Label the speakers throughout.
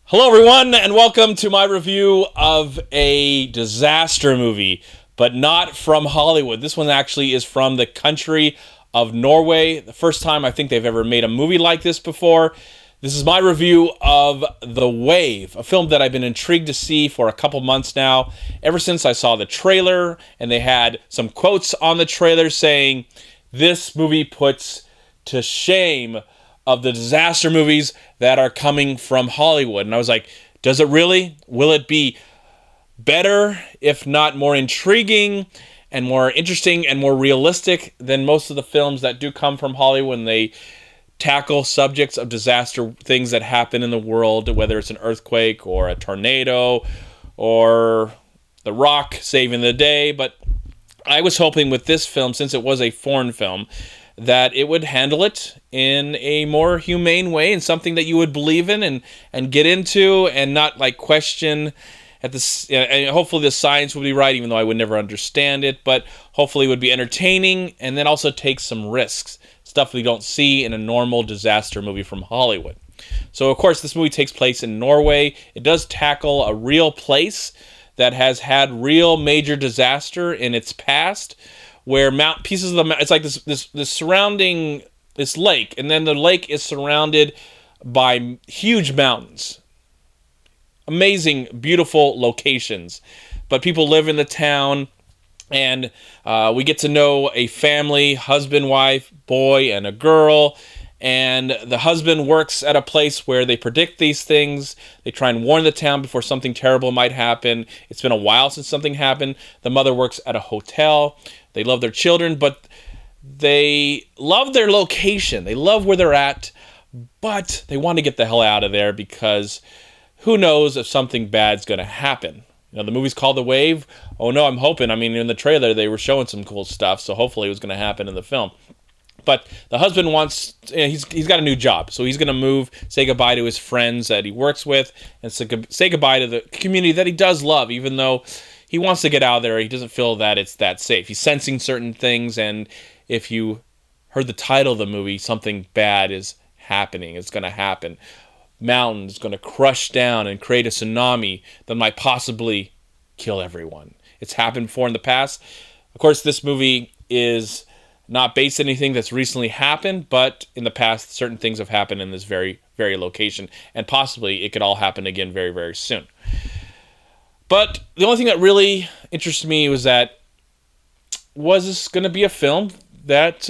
Speaker 1: Hello, everyone, and welcome to my review of a disaster movie, but not from Hollywood. This one actually is from the country of Norway. The first time I think they've ever made a movie like this before. This is my review of The Wave, a film that I've been intrigued to see for a couple months now, ever since I saw the trailer, and they had some quotes on the trailer saying, "This movie puts to shame of the disaster movies that are coming from Hollywood." And I was like, does it really? Will it be better, if not more intriguing and more interesting and more realistic than most of the films that do come from Hollywood when they tackle subjects of disaster, things that happen in the world, whether it's an earthquake or a tornado or The Rock saving the day? But I was hoping with this film, since it was a foreign film, that it would handle it in a more humane way and something that you would believe in and get into and not like question at this. And hopefully the science would be right, even though I would never understand it, but hopefully it would be entertaining and then also take some risks, stuff we don't see in a normal disaster movie from Hollywood. So of course this movie takes place in Norway. It does tackle a real place that has had real major disaster in its past, where pieces of the, it's like this surrounding this lake, and then the lake is surrounded by huge mountains, amazing, beautiful locations. But people live in the town, and we get to know a family, husband, wife, boy, and a girl. And the husband works at a place where they predict these things. They try and warn the town before something terrible might happen. It's been a while since something happened. The mother works at a hotel. They love their children, but they love their location. They love where they're at, but they want to get the hell out of there because who knows if something bad's going to happen. You know, the movie's called The Wave. Oh no, I'm hoping. I mean, in the trailer, they were showing some cool stuff, so hopefully it was going to happen in the film. But the husband wants, he's got a new job, so he's going to move, say goodbye to his friends that he works with, and say goodbye to the community that he does love, even though he wants to get out of there. He doesn't feel that it's that safe. He's sensing certain things, and if you heard the title of the movie, something bad is happening. It's going to happen. Mountains going to crush down and create a tsunami that might possibly kill everyone. It's happened before in the past. Of course, this movie is not based on anything that's recently happened, but in the past, certain things have happened in this very, very location, and possibly it could all happen again very, very soon. But the only thing that really interested me was this going to be a film that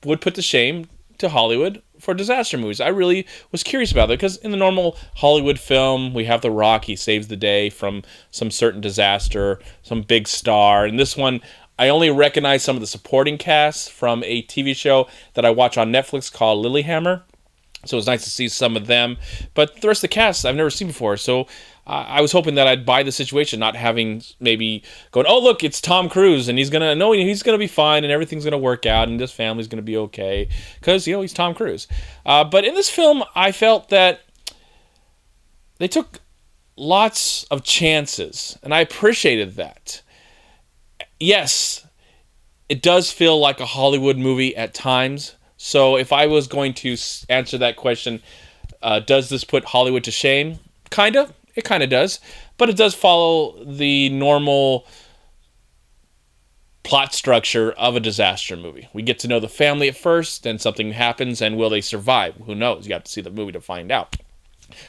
Speaker 1: would put to shame to Hollywood for disaster movies? I really was curious about it, because in the normal Hollywood film, we have The Rock. He saves the day from some certain disaster, some big star. And this one, I only recognize some of the supporting cast from a TV show that I watch on Netflix called Lilyhammer. So it was nice to see some of them. But the rest of the cast I've never seen before. So I was hoping that I'd buy the situation, not having maybe going, oh, look, it's Tom Cruise, and he's going to be fine, and everything's going to work out, and this family's going to be okay, because, he's Tom Cruise. But in this film, I felt that they took lots of chances, and I appreciated that. Yes, it does feel like a Hollywood movie at times. So if I was going to answer that question, does this put Hollywood to shame? Kind of. It kind of does. But it does follow the normal plot structure of a disaster movie. We get to know the family at first, then something happens, and will they survive? Who knows? You have to see the movie to find out.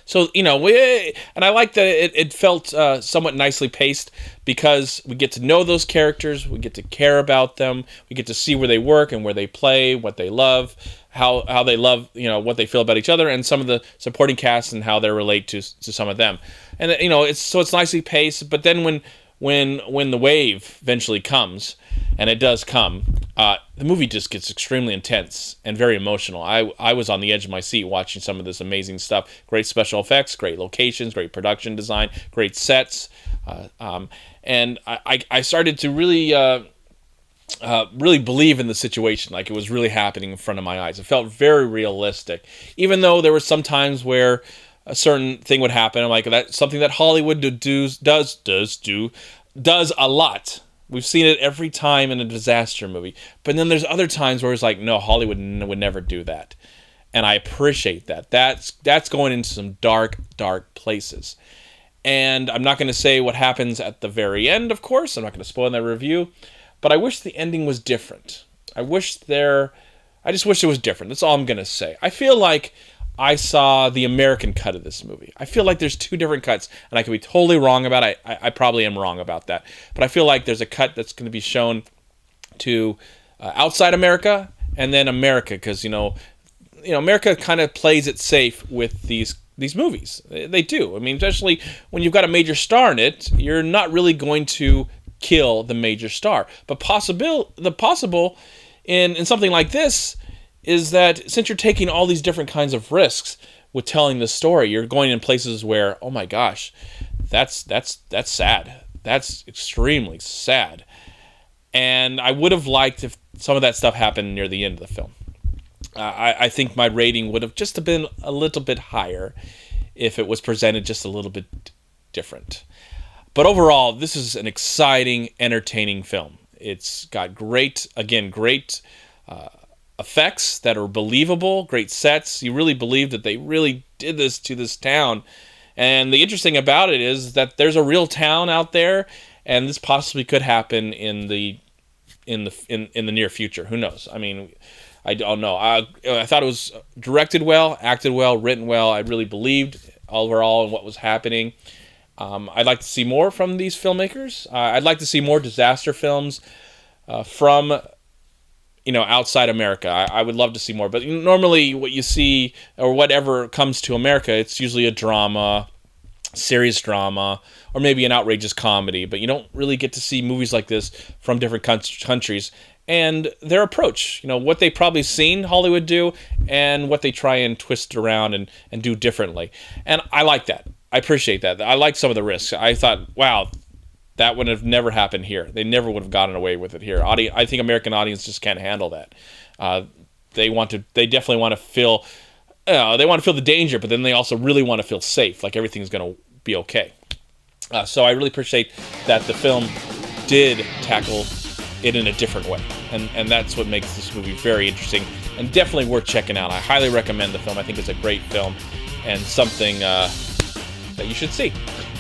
Speaker 1: So, and I like that it felt somewhat nicely paced, because we get to know those characters, we get to care about them, we get to see where they work and where they play, what they love, how they love, what they feel about each other, and some of the supporting cast and how they relate to some of them. And, it's nicely paced, but then when the wave eventually comes, and it does come, the movie just gets extremely intense and very emotional. I was on the edge of my seat watching some of this amazing stuff. Great special effects, great locations, great production design, great sets. And I started to really believe in the situation, like it was really happening in front of my eyes. It felt very realistic, even though there were some times where a certain thing would happen. I'm like, that's something that Hollywood does a lot. We've seen it every time in a disaster movie. But then there's other times where it's like, no, Hollywood would never do that. and I appreciate that. That's going into some dark places. And I'm not going to say what happens at the very end, of course. I'm not going to spoil that review. But I wish the ending was different. I just wish it was different. That's all I'm going to say. I feel like I saw the American cut of this movie. I feel like there's two different cuts, and I could be totally wrong about it. I probably am wrong about that. But I feel like there's a cut that's going to be shown to outside America and then America, because, America kind of plays it safe with these movies. They do. I mean, especially when you've got a major star in it, you're not really going to kill the major star. But the possible in something like this is that since you're taking all these different kinds of risks with telling the story, you're going in places where, oh my gosh, that's sad. That's extremely sad. And I would have liked if some of that stuff happened near the end of the film. I think my rating would have just been a little bit higher if it was presented just a little bit different. But overall, this is an exciting, entertaining film. It's got great effects that are believable, great sets. You really believe that they really did this to this town. And the interesting about it is that there's a real town out there, and this possibly could happen in the near future. Who knows? I mean, I don't know. I thought it was directed well, acted well, written well. I really believed overall in what was happening. I'd like to see more from these filmmakers. I'd like to see more disaster films from outside America. I would love to see more. But normally what you see, or whatever comes to America, it's usually a drama, serious drama, or maybe an outrageous comedy. But you don't really get to see movies like this from different countries and their approach. What they probably seen Hollywood do and what they try and twist around and do differently. And I like that. I appreciate that. I like some of the risks. I thought, wow, that would have never happened here. They never would have gotten away with it here. I think American audience just can't handle that. They definitely want to feel, they want to feel the danger, but then they also really want to feel safe, like everything's going to be okay. So I really appreciate that the film did tackle it in a different way, and that's what makes this movie very interesting and definitely worth checking out. I highly recommend the film. I think it's a great film and something that you should see.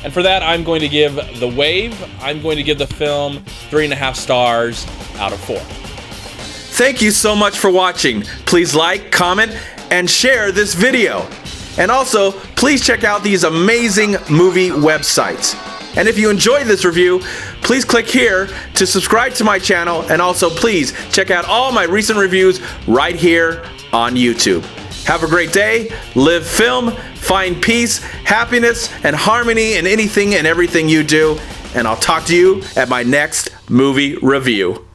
Speaker 1: And for that, I'm going to give The Wave, I'm going to give the film 3.5 stars out of 4.
Speaker 2: Thank you so much for watching. Please like, comment, and share this video. And also, please check out these amazing movie websites. And if you enjoyed this review, please click here to subscribe to my channel, and also please check out all my recent reviews right here on YouTube. Have a great day, live film, find peace, happiness, and harmony in anything and everything you do, and I'll talk to you at my next movie review.